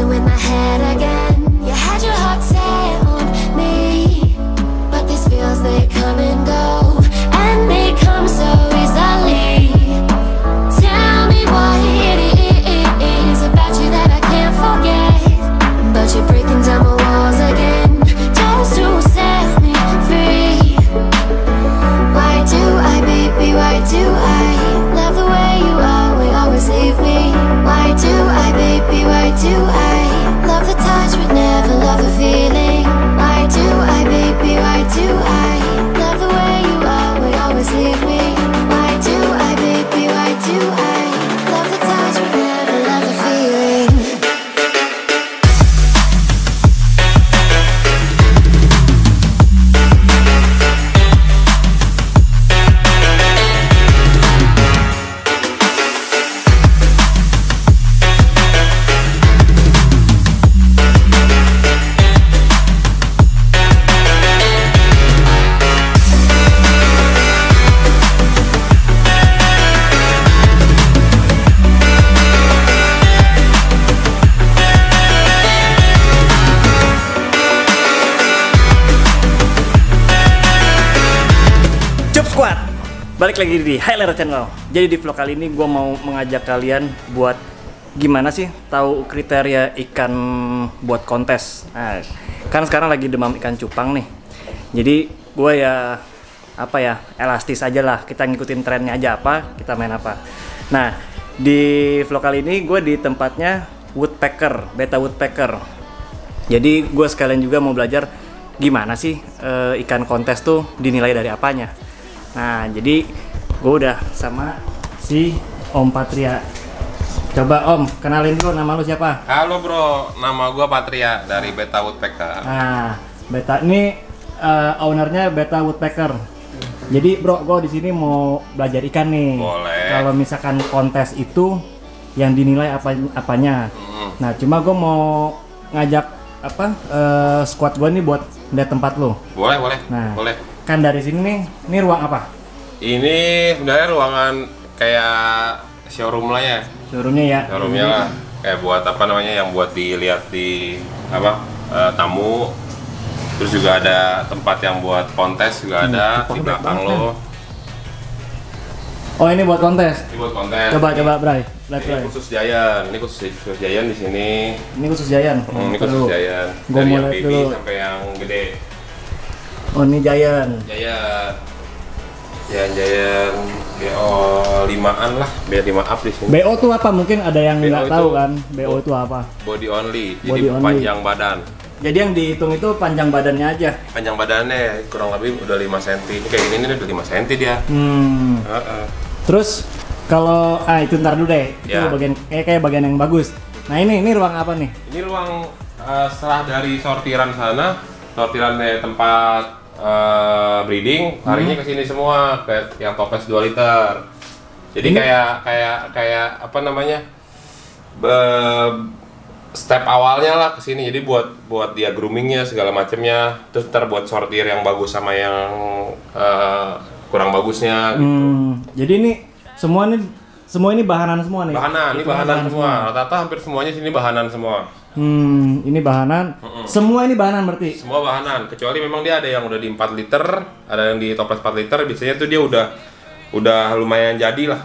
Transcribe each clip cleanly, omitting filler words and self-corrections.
messing with my head again. You had your heart set on me, but these feels, they come and go, and they come so easily. Tell me what it is about you that I can't forget, but you're breaking down my walls again, just to set me free. Why do I, baby, why do I love the way you always leave me? Why do I, baby, why do I love the touch but never love the feeling? Why do I, baby, why do I love the way you always leave me? Why do I, baby, why do I love the touch but never love the feeling? Squad, balik lagi di Highlight Channel. Jadi di vlog kali ini gue mau mengajak kalian buat gimana sih tahu kriteria ikan buat kontes. Nah, kan sekarang lagi demam ikan cupang nih. Jadi gue ya elastis aja lah. Kita ngikutin trennya aja apa, kita main apa. Nah, di vlog kali ini gue di tempatnya woodpecker, beta woodpecker. Jadi gue sekalian juga mau belajar gimana sih ikan kontes tuh dinilai dari apanya. Nah, jadi gue udah sama si Om Patria. Coba Om, kenalin dulu nama lu siapa? Halo bro, nama gua Patria dari Beta Woodpecker. Nah, Beta ini ownernya Beta Woodpecker. Jadi bro, gue di sini mau belajar ikan nih. Boleh. Kalau misalkan kontes itu yang dinilai apanya. Nah, cuma gue mau ngajak squad gue nih buat lihat tempat lu. Boleh, boleh. Nah, boleh. Kan dari sini nih, ini ruang apa? Ini sebenarnya ruangan kayak showroom lah ya. Showroomnya ya? Showroomnya lah. Kayak buat apa namanya, yang buat dilihat di tamu. Terus juga ada tempat yang buat kontes juga ada di belakang lo. Oh, ini buat kontes? Ini buat kontes. Coba Bray. Lihat Ini Bray. khusus Giant. Ini khusus Giant di sini. Ini khusus Giant. Ini khusus Giant. Gua Dari mau yang lihat baby dulu. sampai yang gede. Oh, ini Giant. Giant BO 5-an lah, BO 5 up di sini. BO tuh apa? Mungkin ada yang BO nggak itu tahu kan. BO itu apa? Body only, Body jadi only. panjang badan. Jadi yang dihitung itu panjang badannya aja. Panjang badannya kurang lebih udah 5 cm. Ini kayak gini nih udah 5 cm dia. Terus kalau itu ntar dulu deh. Itu Ya. bagian kayak bagian yang bagus. Nah, ini ruang apa nih? Ini ruang setelah dari sortiran sana, sortirannya tempat breeding, larinya ke sini semua, kayak yang toples 2 liter. Jadi kayak apa namanya? Step awalnya lah ke sini. Jadi buat dia groomingnya segala macamnya, terus ntar buat sortir yang bagus sama yang kurang bagusnya gitu. Jadi ini semua ini bahanan semua nih. Ini bahanan semua. Rata-rata hampir semuanya sini bahanan semua. Ini bahanan. Semua ini bahanan berarti. Semua bahanan, kecuali memang dia ada yang udah di 4 liter, ada yang di toples 4 liter, biasanya tuh dia udah lumayan jadi lah.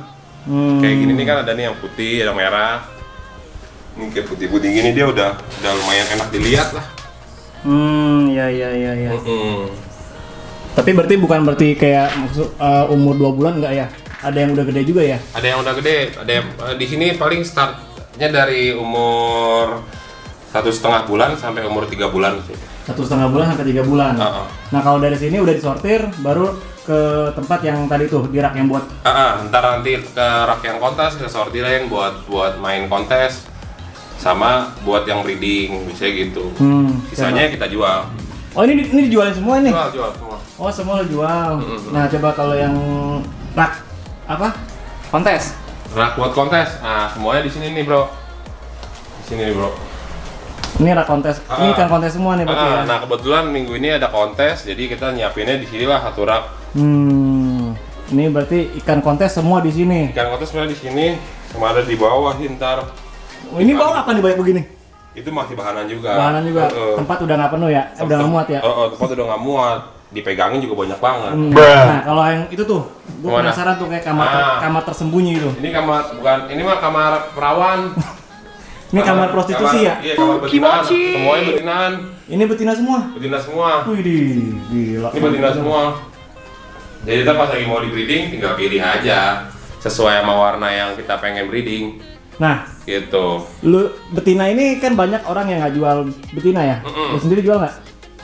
Kayak gini nih kan ada nih yang putih, ada yang merah. Ini kayak putih-putih gini dia udah lumayan enak dilihat lah. Ya. Tapi bukan berarti kayak maksud umur 2 bulan enggak ya? Ada yang udah gede juga ya? Ada yang udah gede, ada yang di sini paling startnya dari umur 1,5 bulan sampai umur 3 bulan sih. 1,5 bulan sampai 3 bulan. Nah, kalau dari sini udah disortir, baru ke tempat yang tadi tuh di rak yang buat. Ntar nanti ke rak yang kontes, ke sortirin buat main kontes, sama buat yang breeding, bisa gitu. Sisanya kita jual. Oh, ini dijualin semua ini? Jual semua. Oh, semua lo jual. Nah, coba kalau yang rak apa? Kontes. Rak buat kontes. Nah, semuanya di sini nih, Bro. Di sini nih, Bro. Ini rak kontes. Ini ikan kontes semua nih berarti ya. Nah, kebetulan minggu ini ada kontes, jadi kita nyiapinnya di sini lah satu rak. Ini berarti ikan kontes semua di sini. Ikan kontes sebenarnya di sini, sama ada di bawah sih ntar. Oh, ini bawah apa nih banyak begini? Itu masih bahanan juga. Bahanan juga. Tempat udah nggak penuh ya? Udah nggak muat ya? Tempat udah nggak muat. Dipegangin juga banyak banget. Nah, kalau yang itu tuh, gue penasaran tuh kayak kamar tersembunyi itu. Ini kamar bukan, ini mah kamar perawan. Ini kamar prostitusi ya? Iya, kamar betinaan. Semuanya betinaan. Ini betina semua? Betina semua. Wih, gila. Ini betina semua. Jadi kita pas lagi mau di breeding, tinggal pilih aja sesuai sama warna yang kita pengen breeding. Nah, gitu. Lu betina ini kan banyak orang yang nggak jual betina ya? Lu sendiri jual nggak?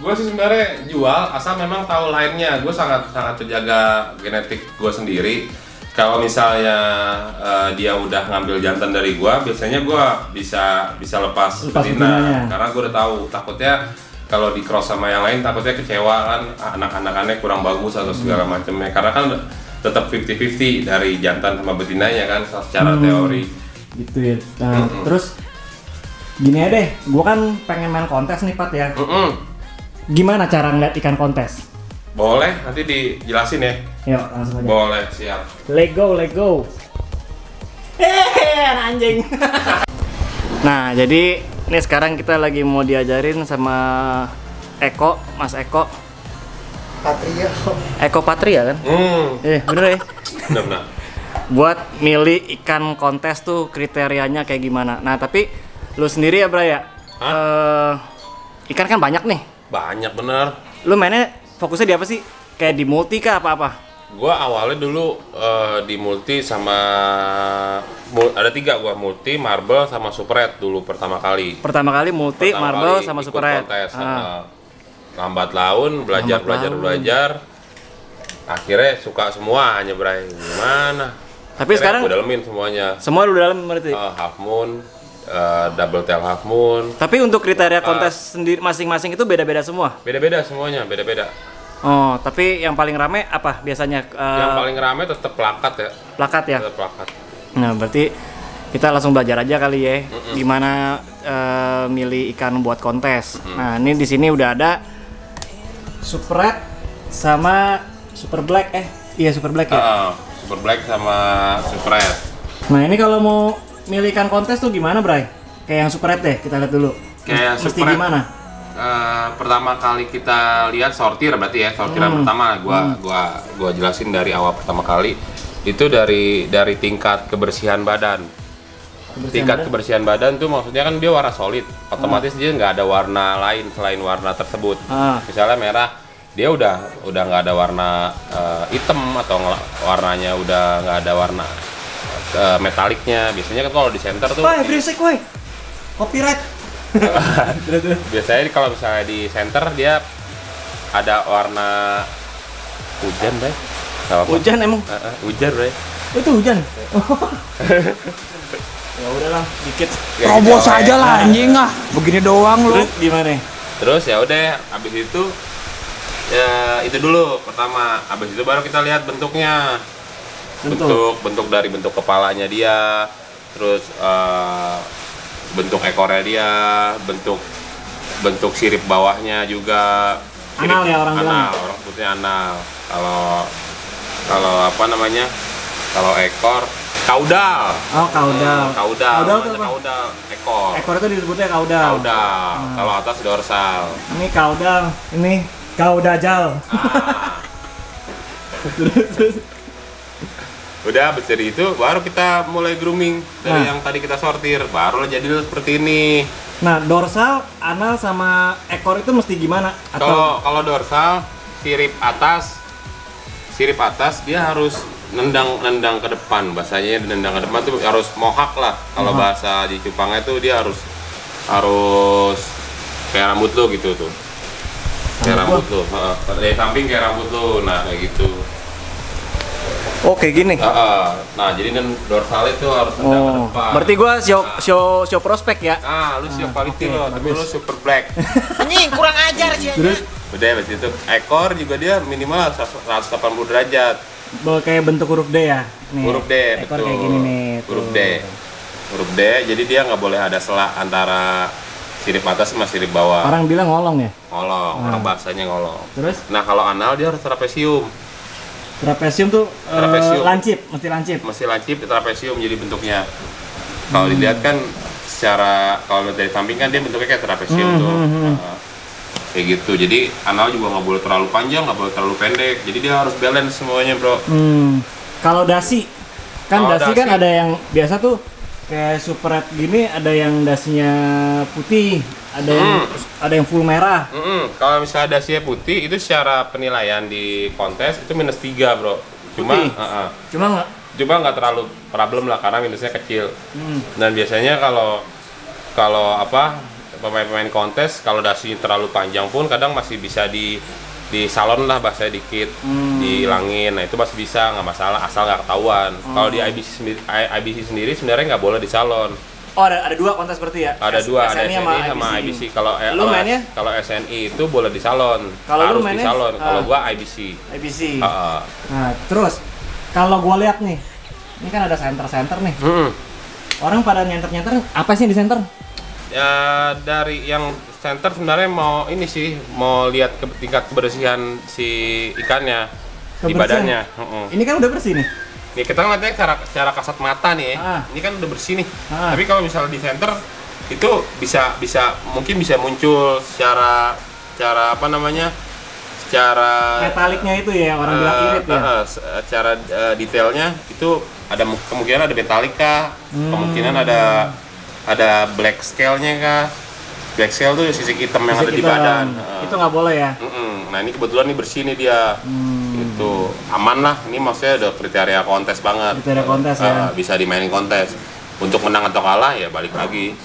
Gue sih sebenarnya jual, asal memang tahu lainnya. Gue sangat terjaga genetik gue sendiri. Kalau misalnya dia udah ngambil jantan dari gue, biasanya gue bisa lepas betina. Karena gue udah tahu, takutnya kalau di cross sama yang lain takutnya kecewa kan, anak-anakannya kurang bagus atau segala macamnya. Karena kan tetap 50-50 dari jantan sama betinanya kan, secara teori. Gitu ya. Nah, terus gini aja deh, gue kan pengen main kontes nih Pat ya. Gimana cara ngeliat ikan kontes? Boleh, nanti dijelasin ya. Yuk, langsung aja. Boleh, siap. Let go. Anjing. Nah, jadi ini sekarang kita lagi mau diajarin sama Eko, Mas Eko. Patria. Eko Patria kan? Bener ya? Benar. Buat milih ikan kontes tuh kriterianya kayak gimana. Nah, tapi lu sendiri ya, Bray ya? Ikan kan banyak nih. Banyak bener. Lu mainnya fokusnya di apa sih? Kayak di multi kah apa-apa? Gua awalnya dulu di multi sama ada 3 gua, multi, marble sama super red dulu pertama kali. Pertama kali multi, marble sama super red. Lambat laun belajar. Akhirnya suka semua hanya Bray. Gimana? Tapi sekarang udah dalemin semuanya. Semua udah dalam berarti? Half moon, double tail half moon. Tapi untuk kriteria kontes sendiri masing-masing itu beda-beda semua? Beda-beda semuanya, beda-beda. Oh, tapi yang paling rame apa biasanya? Yang paling rame tetap plakat ya. Plakat ya? Tetap plakat. Nah, berarti kita langsung belajar aja kali ya, gimana milih ikan buat kontes. Nah, ini di sini udah ada super red sama super black. Iya super black ya. Super black sama super red. Nah, ini kalau mau milih ikan kontes tuh gimana, Bray? Kayak yang super red deh, kita lihat dulu. Kayak mesti super red. Gimana? Pertama kali kita lihat sortir berarti ya, sortiran pertama gua jelasin dari awal pertama kali itu dari tingkat kebersihan badan. Kebersihan badan tuh maksudnya kan dia warna solid, otomatis dia nggak ada warna lain selain warna tersebut. Misalnya merah, dia udah nggak ada warna hitam atau warnanya udah nggak ada warna metaliknya. Biasanya kan kalau di center tuh berisik woi, copyright. Biasanya kalau misalnya di center dia ada warna hujan, Bray. Hujan emang? Hujan, Bray. Itu hujan. Ya udahlah, dikit. Robos aja lah anjing ah. Begini doang lu. Terus gimana? Terus ya udah, habis itu ya itu dulu pertama. Habis itu baru kita lihat bentuknya. Bentuk dari bentuk kepalanya dia, terus bentuk ekornya dia, bentuk sirip bawahnya juga. Anal ya orang bilang. Orang sebutnya anal. Kalau apa namanya? Kalau ekor kaudal. Oh, kaudal. Kaudal itu apa? Kaudal ekor. Ekor itu disebutnya kaudal. Kalau atas dorsal. Ini kaudal, ini kaudajal. Terus. Udah habis dari itu baru kita mulai grooming dari yang tadi kita sortir, baru jadi seperti ini. Nah, dorsal, anal sama ekor itu mesti gimana? Kalau dorsal sirip atas dia harus nendang ke depan, bahasanya nendang ke depan tuh harus mohak lah. Kalau bahasa di Cupangnya tuh dia harus kayak rambut lo gitu tuh. Kayak rambut lo, dari samping kayak rambut lo, nah kayak gitu. Oh, kayak gini. Nah, jadi dorsal itu harus nendang ke depan. Berarti gua show prospek ya. Lu show quality lo, tapi lo super black. Anjing kurang ajar sih. Udah habis itu ekor juga dia minimal 180 derajat. Kayak bentuk huruf D ya. Nih, huruf D, ekor betul. Kayak gini nih. Huruf D, jadi dia nggak boleh ada selah antara sirip atas sama sirip bawah. Orang bilang ngolong ya? Ngolong, orang bahasanya ngolong. Terus? Nah, kalau anal dia harus trapesium. Trapesium tuh lancip, mesti lancip. Mesti lancip, trapesium jadi bentuknya. Kalau dilihat kan secara kalau dari samping kan dia bentuknya kayak trapesium tuh. Kayak gitu. Jadi anal juga nggak boleh terlalu panjang, nggak boleh terlalu pendek. Jadi dia harus balance semuanya, bro. Kalau dasi, kan Kalau dasi kan dasi- ada yang biasa tuh kayak super red gini, ada yang dasinya putih, ada yang full merah. Kalau misalnya dasinya putih itu secara penilaian di kontes itu -3, bro. Cuma Putih? Cuma nggak. Cuma nggak terlalu problem lah karena minusnya kecil. Dan biasanya kalau apa pemain-pemain kontes kalau dasi terlalu panjang pun kadang masih bisa di salon lah bahasanya dikit, dihilangin. Nah itu masih bisa, nggak masalah asal nggak ketahuan. Kalau di IBC sendiri sebenarnya nggak boleh di salon. Oh ada dua kontes berarti ya? Ada dua, ada SNI SNI sama IBC. Kalau Lu mainnya? kalau SNI itu boleh di salon, Kalau lu harus di mainnya? salon. Kalau gua IBC. IBC. Heeh. Nah terus kalau gua lihat nih, ini kan ada center nih. Orang pada nyenter-nyenter, apa sih yang di center? Ya dari yang center sebenarnya mau ini sih, mau lihat tingkat kebersihan si ikannya di Kebersihan? badannya. Ini kan udah bersih nih. Nih kita ngeliatnya cara kasat mata nih, ini kan udah bersih nih. Tapi kalau misalnya di center itu mungkin bisa muncul secara apa namanya? Secara Metaliknya itu ya, orang bilang irit ya. Secara detailnya itu ada kemungkinan ada metalik kah, kemungkinan ada black scale-nya kah. Black scale tuh sisik hitam yang ada di badan. Itu nggak boleh ya? Nah ini kebetulan nih bersih nih dia. Itu aman lah, ini maksudnya udah kriteria kontes banget. Kriteria kontes ya. Bisa dimainin kontes. Untuk menang atau kalah ya balik lagi.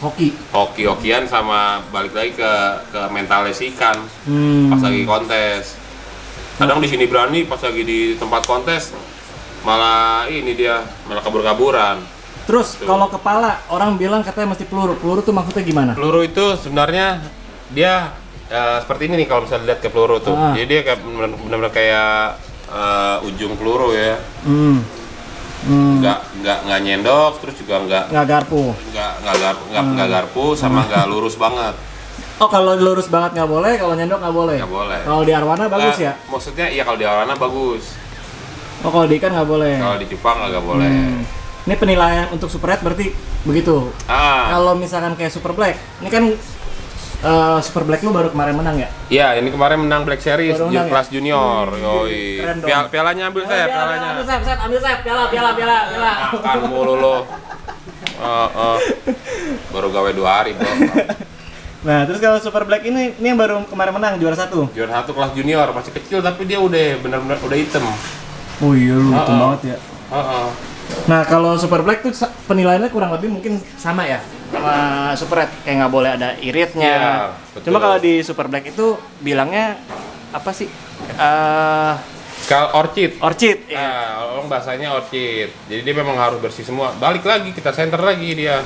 Hoki-hokian sama balik lagi ke mentalnya si ikan. Pas lagi kontes. Kadang di sini berani, pas lagi di tempat kontes malah kabur-kaburan. Terus kalau kepala orang bilang katanya mesti peluru. Peluru tuh maksudnya gimana? Peluru itu sebenarnya dia seperti ini nih kalau misalnya lihat ke peluru tuh. Jadi dia kayak benar-benar kayak ujung peluru ya. Nggak nyendok, terus juga nggak garpu sama nggak lurus banget. Oh kalau lurus banget nggak boleh, kalau nyendok nggak boleh. Nggak boleh. Kalau di arwana bagus ya? Maksudnya iya kalau di arwana bagus. Oh kalau di ikan nggak boleh. Kalau di Jepang nggak boleh. Ini penilaian untuk super red berarti begitu. Kalau misalkan kayak super black, ini kan super black lu baru kemarin menang ya? Iya, ini kemarin menang Black Series kelas junior. Yoi. Keren dong. Pialanya ambil saya, pialanya. Ambil saya, piala. Makan mulu lo. Baru gawe 2 hari, bro. Nah, terus kalau super black ini yang baru kemarin menang juara 1. Juara 1 kelas junior, masih kecil tapi dia udah benar-benar udah hitam. Oh iya, lu hitam banget ya. Nah, kalau super black tuh penilaiannya kurang lebih mungkin sama ya sama super red, kayak nggak boleh ada iritnya. Iya, betul. Cuma kalau di super black itu bilangnya apa sih? Kalau orchid. Orchid. Ya. Orang bahasanya orchid. Jadi dia memang harus bersih semua. Balik lagi kita center lagi dia.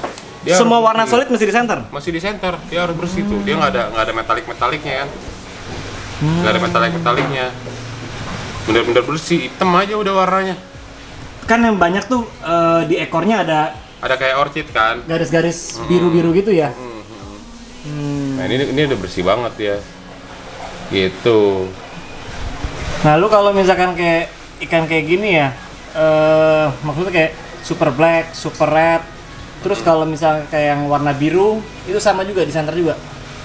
Semua harus warna bersih. solid mesti di center. Masih di center. Dia harus bersih tuh. Dia nggak ada metalik-metaliknya kan. Nggak ada metalik-metaliknya. Bener-bener bersih, hitam aja udah warnanya. Kan yang banyak tuh di ekornya ada kayak orchid kan. garis-garis biru-biru gitu ya. Nah ini udah bersih banget ya. Gitu. Nah, lu kalau misalkan kayak ikan kayak gini ya, maksudnya kayak super black, super red, terus kalau misalnya kayak yang warna biru, itu sama juga di center juga?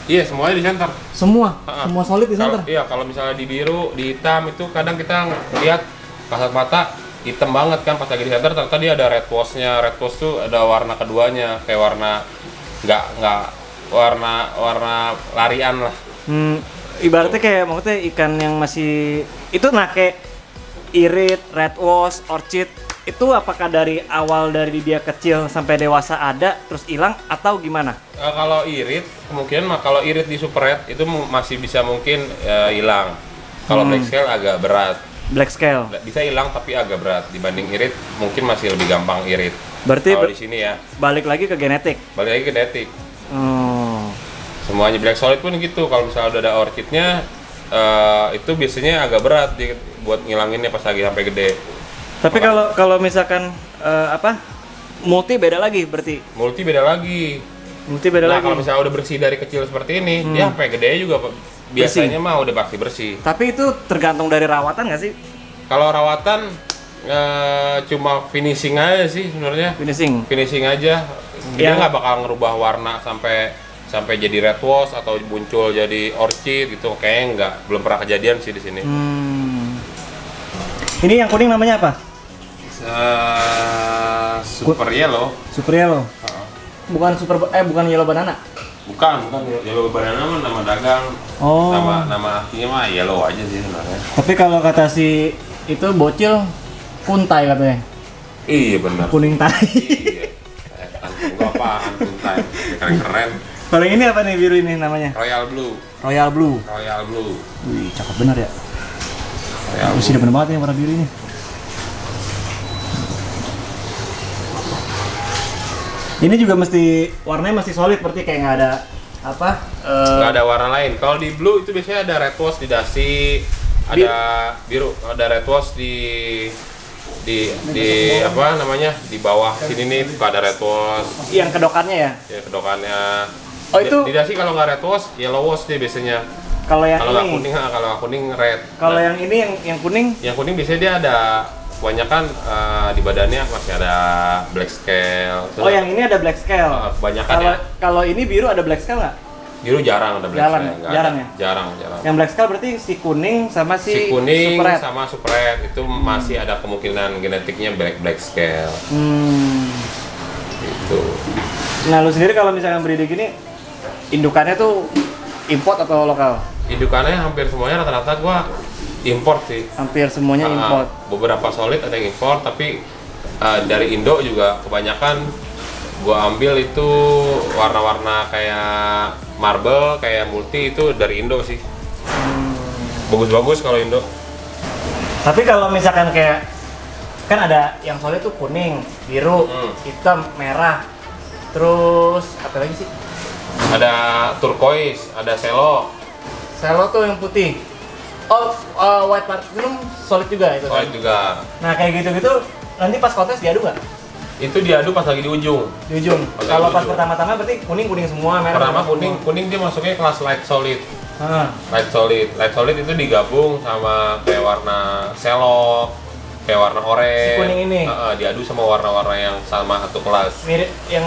Iya, semuanya di center. Semua solid di center? Iya, kalau misalnya di biru, di hitam itu kadang kita lihat kasat mata hitam banget kan pas lagi di center, ternyata dia ada red wash-nya. Red wash tuh ada warna keduanya, kayak warna nggak warna larian lah. Ibaratnya kayak maksudnya ikan yang masih itu kayak irit, red wash, orchid itu apakah dari awal dari dia kecil sampai dewasa ada terus hilang atau gimana? Kalau irit kemungkinan kalau irit di super red itu masih bisa mungkin hilang. Kalau black scale agak berat. Black scale Bisa hilang tapi agak berat dibanding irit, mungkin masih lebih gampang irit. Berarti kalau di sini ya. Balik lagi ke genetik. Balik lagi ke genetik. Semuanya black solid pun gitu. Kalau misalnya udah ada orchidnya, itu biasanya agak berat buat ngilanginnya pas lagi sampai gede. Tapi kalau misalkan multi beda lagi berarti. Multi beda lagi. Nah, kalau misalnya udah bersih dari kecil seperti ini, dia sampai gede juga biasanya mah udah pasti bersih. Tapi itu tergantung dari rawatan nggak sih? Kalau rawatan cuma finishing aja sih sebenarnya. Finishing aja. Dia nggak bakal ngerubah warna sampai jadi red wash atau muncul jadi orchid gitu. Kayaknya nggak, belum pernah kejadian sih di sini. Ini yang kuning namanya apa? Super yellow. Super yellow. Bukan yellow banana. Bukan yellow banana mah nama dagang. Nama aslinya mah yellow aja sih sebenarnya. Tapi kalau kata si itu bocil kuntai katanya. Iya benar. Kuning tai. Iya. Gua apaan kuntai? Keren. Kalau ini apa nih biru ini namanya? Royal Blue. Wih, cakep bener ya. Masih udah bener banget yang warna biru ini. Ini juga warnanya masih solid, berarti kayak nggak ada nggak ada warna lain. Kalau di blue itu biasanya ada red wash di dasi, ada biru, ada red wash di apa namanya, di bawah sini nih suka ada red wash. Yang kedokannya ya? Ya kedokannya. Oh itu? Di dasi kalau nggak red wash, yellow wash dia biasanya. Kalau yang kalau ini? Kalau nggak kuning red. Kalau yang ini yang kuning? Yang kuning biasanya dia ada kebanyakan di badannya masih ada black scale. Oh yang ini ada black scale. Kebanyakan kalau ini biru ada black scale nggak? Biru jarang ada black scale. Jarang ya? Jarang. Yang black scale berarti si kuning sama si kuning super red. sama super red itu masih ada kemungkinan genetiknya black scale. Gitu. Nah lu sendiri kalau misalkan breeding gini, indukannya tuh import atau lokal? Indukannya hampir semuanya rata-rata gua import sih. Hampir semuanya import. Beberapa solid ada yang import, tapi dari Indo juga kebanyakan gua ambil itu warna-warna kayak marble, kayak multi itu dari Indo sih. Bagus-bagus kalau Indo. Tapi kalau misalkan kayak kan ada yang solid tuh kuning, biru, hitam, merah. Terus apa lagi sih? Ada turquoise, ada cello. Cello tuh yang putih. White platinum solid juga itu. Solid juga. Nah kayak gitu-gitu nanti pas kontes diadu nggak? Itu diadu pas lagi di ujung. Kalau pas pertama-tama berarti kuning semua, merah. Pertama kuning dia masuknya kelas light solid. Light solid itu digabung sama kayak warna cello, kayak warna orange. Si kuning ini. Diadu sama warna-warna yang sama satu kelas. Mirip yang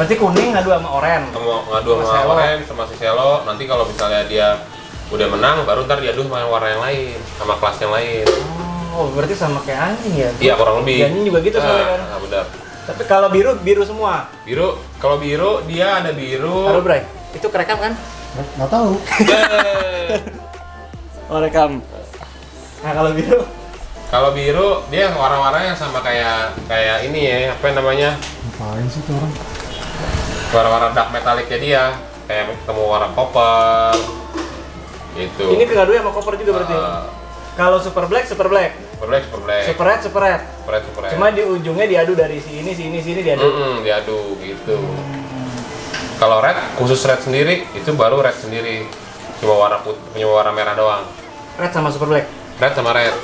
berarti kuning ngadu sama oranye. Ngadu sama oranye sama si cello. Nanti kalau misalnya dia udah menang, baru ntar diadu sama warna yang lain, sama kelas yang lain. Oh, berarti sama kayak anjing ya? Iya, kurang lebih. Anjing juga gitu soalnya kan? Nah, benar. Tapi kalau biru semua? Kalau biru, dia ada biru. Halo Bray, itu kerekam kan? Nggak tahu. Oh, rekam. Nah, kalau biru, dia warna-warnanya sama kayak ini ya, apa namanya? Ngapain sih tuh orang? Warna-warna dark metallicnya dia, kayak ketemu warna copper. Itu. Ini kegadu sama copper juga berarti. Kalau super black. Super red. Super red. Cuma di ujungnya diadu dari sini diadu. Diadu gitu. Kalau red, khusus red sendiri, itu baru red sendiri. Cuma warna putih, punya warna merah doang. Red sama super black. Red sama red.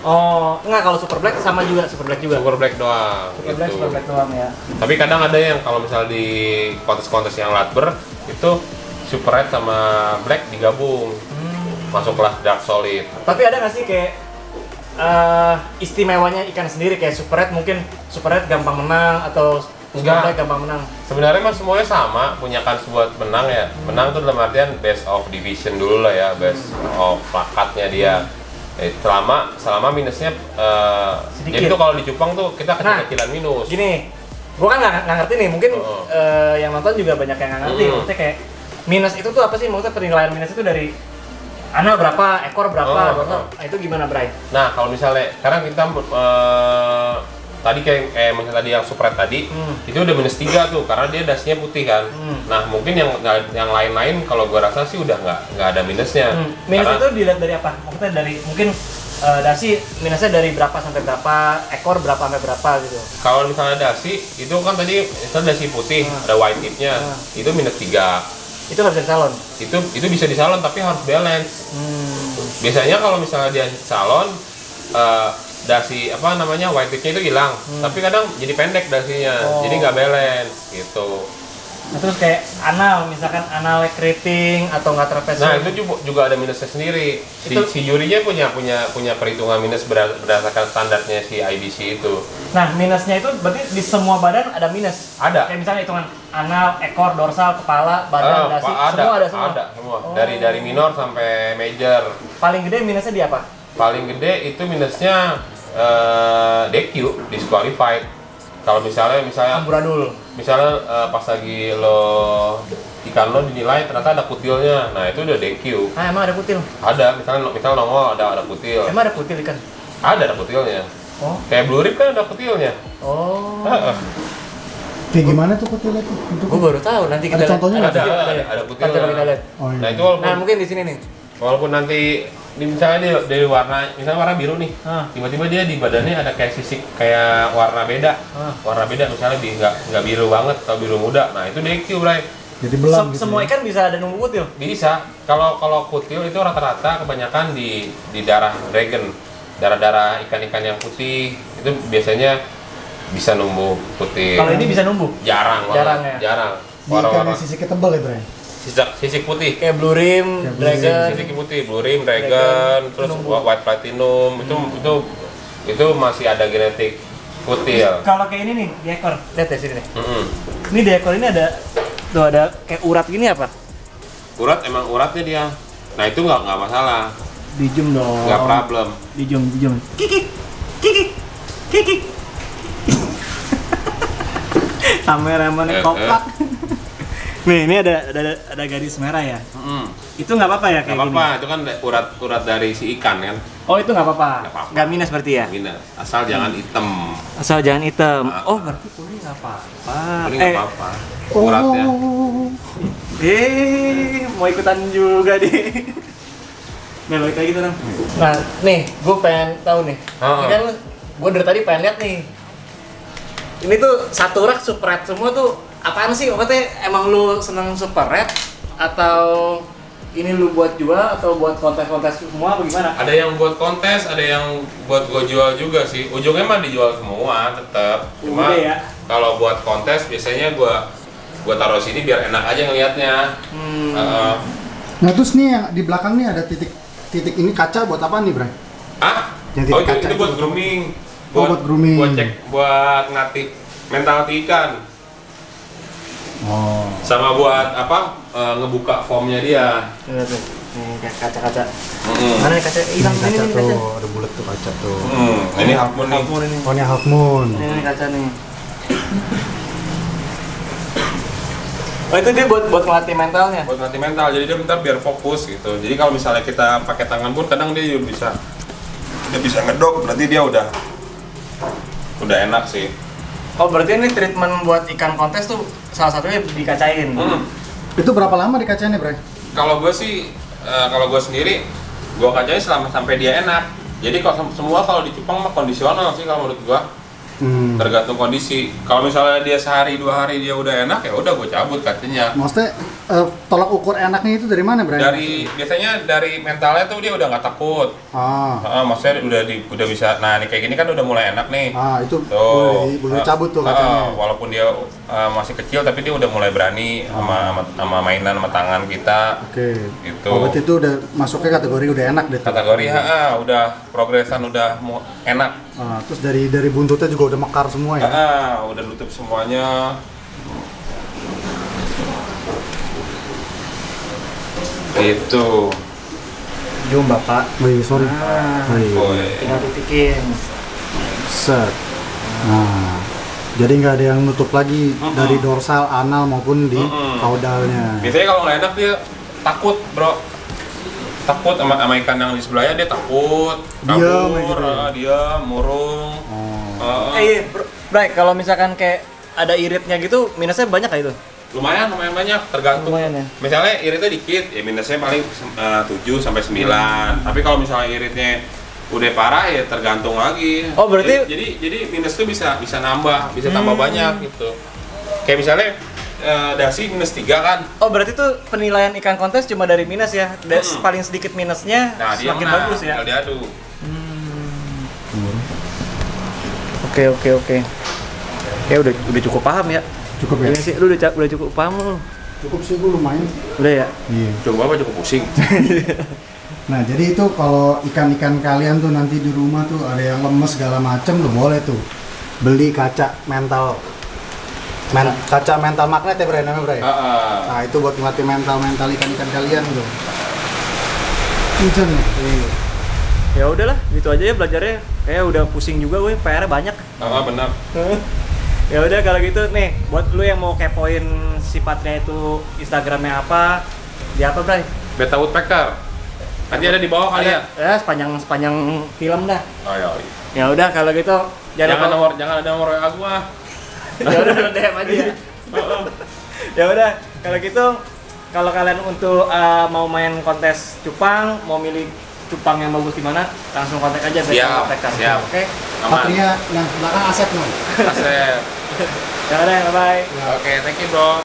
Oh, enggak, kalau super black sama juga super black juga. Super black doang. Super black doang ya. Tapi kadang ada yang kalau misalnya di kontes-kontes yang latber itu super red sama black digabung. Masuk kelas dark solid. Tapi ada nggak sih kayak istimewanya ikan sendiri, kayak super red mungkin super red gampang menang atau super black gampang menang? Sebenarnya mah semuanya sama, punya kans buat menang ya. Menang tuh dalam artian best of division dulu lah ya, best of plakatnya dia. Selama minusnya jadi tuh kalau di cupang tuh kita kecil-kecilan minus. Gini, gua kan nggak ngerti nih, mungkin yang nonton juga banyak yang nggak ngerti. Maksudnya kayak minus itu tuh apa sih? Maksudnya penilaian minus itu dari anak berapa, ekor berapa, Nah, itu gimana, Bray? Nah, kalau misalnya sekarang kita tadi kayak misalnya tadi yang super red tadi, itu udah -3 tuh karena dia dasinya putih kan. Nah, mungkin yang lain-lain kalau gua rasa sih udah nggak ada minusnya. Minus itu dilihat dari apa? Maksudnya dari mungkin dasi minusnya dari berapa sampai berapa, ekor berapa sampai berapa gitu. Kalau misalnya dasi itu kan tadi dasi putih, ada white tip-nya, itu -3. Itu nggak bisa di salon? Itu bisa di salon tapi harus balance. Biasanya kalau misalnya dia salon dasi apa namanya white tip-nya itu hilang, tapi kadang jadi pendek dasinya, jadi nggak balance gitu. Nah, terus kayak anal, misalkan anal keriting atau nggak trapesium. Nah itu juga ada minusnya sendiri. Si jurinya punya perhitungan minus berdasarkan standarnya si IBC itu. Nah minusnya itu berarti di semua badan ada minus. Ada. Kayak misalnya hitungan anal, ekor, dorsal, kepala, badan, dasi, semua ada semua. Ada semua. Oh. Dari minor sampai major. Paling gede minusnya di apa? Paling gede itu minusnya DQ, disqualified. Kalau misalnya Amburadul. misalnya pas lagi ikan lo dinilai ternyata ada kutilnya, nah itu udah DQ. Ah emang ada kutil? Ada, misalnya nongol ada kutil. Emang ada kutil ikan? Ada kutilnya. Oh. Kayak blue rib kan ada kutilnya. Oh. Kayak gimana tuh kutilnya tuh? Gue baru tahu, nanti kita Ada contohnya nggak? Ada kutilnya. Coba kita lihat. Oh iya. Nah itu walaupun Nah mungkin di sini nih. walaupun nanti misalnya dari warna, misalnya warna biru nih, tiba-tiba dia di badannya ada kayak sisik kayak warna beda, misalnya nggak biru banget atau biru muda, nah itu DQ, Bray. Jadi belang gitu. Semua ya? ikan bisa ada nunggu kutil? Bisa. Kalau kutil itu rata-rata kebanyakan di darah dragon, darah ikan-ikan yang putih itu biasanya bisa numbuh kutil. Kalau ini bisa numbuh? Jarang banget. Jarang. Di ikan yang sisiknya tebal ya, Bray? Sisik putih. Kayak blue rim, Kayak blue dragon. Sisik putih, blue rim, dragon, terus white platinum, itu masih ada genetik kutil. Kalau kayak ini nih di ekor, lihat ya sini nih. Ini di ekor ini ada kayak urat gini apa? Emang uratnya dia. Nah itu nggak masalah, Di zoom dong. nggak problem. Di zoom. Kiki. Kameramannya kompak. Nih, ini ada garis merah ya. Itu nggak apa-apa ya kayak Nggak apa-apa, gini? itu kan urat dari si ikan kan. Oh itu nggak apa-apa. Nggak apa-apa. Nggak minus berarti ya? Minus, asal jangan hitam. Asal jangan hitam. Oh berarti kuning nggak apa-apa. Ini nggak apa-apa. Uratnya. Mau ikutan juga deh. Nah balik lagi tuh. Nah nih, gue pengen tahu nih. Ini kan gue dari tadi pengen lihat nih. Ini tuh satu rak super red semua tuh apaan sih? Maksudnya emang lu seneng super red atau ini lu buat jual atau buat kontes-kontes semua apa gimana? Ada yang buat kontes, ada yang buat gue jual juga sih. Ujungnya mah dijual semua tetap. Cuma ya? kalau buat kontes biasanya gue taruh sini biar enak aja ngelihatnya. Nah terus nih yang di belakang nih ada titik ini kaca buat apa nih, Bray? Yang titik kaca itu buat grooming. buat grooming. Buat ngelatih mentality ikan. Oh. Sama buat ngebuka formnya dia. Tuh. Nih kaca-kaca. Mana nih kaca? Hilang ini Kaca nih tuh, kaca. ada bulat tuh kaca tuh. Ini half moon nih. Ini. Oh ini half moon. Ini kaca nih. Oh itu dia buat ngelatih mentalnya. Buat ngelatih mental, jadi dia bentar biar fokus gitu. Jadi kalau misalnya kita pakai tangan pun kadang dia juga bisa ngedok, berarti dia udah enak sih. Oh berarti ini treatment buat ikan kontes tuh salah satunya dikacain. Itu berapa lama dikacainnya, Bray? Kalau gue sih, kalau gue sendiri, gue kacain sampai dia enak. Jadi kalau semua kalau di cupang mah kondisional sih kalau menurut gue. Tergantung kondisi. Kalau misalnya dia sehari 2 hari dia udah enak, ya udah gue cabut kacanya. Maksudnya tolak ukur enaknya itu dari mana, Bray? Biasanya dari mentalnya tuh dia udah nggak takut. Maksudnya udah bisa. Nah, ini kayak gini kan udah mulai enak nih. Itu tuh, boleh cabut tuh kacanya. Walaupun dia masih kecil, tapi dia udah mulai berani sama mainan sama tangan kita. Oke. Gitu. Oh, berarti itu udah masuknya kategori udah enak deh. Kategori udah progresan udah enak. Terus dari buntutnya juga udah mekar semua ya? Udah nutup semuanya. Itu. Jom bapak. Wih, sorry. Tinggal titikin. Set. Nah, jadi nggak ada yang nutup lagi dari dorsal, anal maupun di caudalnya. Biasanya kalau nggak enak dia takut, bro. Takut sama ikan yang di sebelahnya, dia takut, kabur, diam, murung. Bray, kalau misalkan kayak ada iritnya gitu, minusnya banyak kayak itu? Lumayan banyak, tergantung. Lumayan ya? Misalnya iritnya dikit, ya minusnya paling 7 sampai 9. Tapi kalau misalnya iritnya udah parah ya tergantung lagi. Oh berarti? Jadi minus tuh bisa nambah, bisa tambah banyak gitu. Kayak misalnya dasi minus 3 kan. Oh berarti tuh penilaian ikan kontes cuma dari minus ya? Paling sedikit minusnya semakin bagus ya? Tinggal diadu. Oke. Ya udah cukup paham ya. Cukup ya? Iya sih, lu udah cukup paham lu. Cukup sih, gue lumayan. Udah ya? Iya. Coba apa cukup pusing. Nah, jadi itu kalau ikan-ikan kalian tuh nanti di rumah tuh ada yang lemes segala macem, lo boleh tuh beli kaca mental. Kaca mental magnet ya, Bray, namanya, Bray? Nah, itu buat ngelatih mental ikan-ikan kalian tuh. Kuncen nih. Ya udahlah, gitu aja ya belajarnya. Kayak udah pusing juga gue, PR-nya banyak. Benar. Ya udah kalau gitu nih, buat lu yang mau kepoin sifatnya itu Instagramnya apa, di apa, Bray? Beta Woodpecker. Nanti ada di bawah kali ya. Ya, sepanjang film dah. Oh iya. Ya udah kalau gitu Jangan ada nomor WA gua. Ya udah DM aja ya. Ya udah kalau gitu, kalau kalian untuk mau main kontes cupang, mau milih cupang yang bagus gimana, langsung kontak aja Siap. Oke. Patria yang belakang Asep, no? Asep. Ya udah, bye bye. Oke, thank you bro.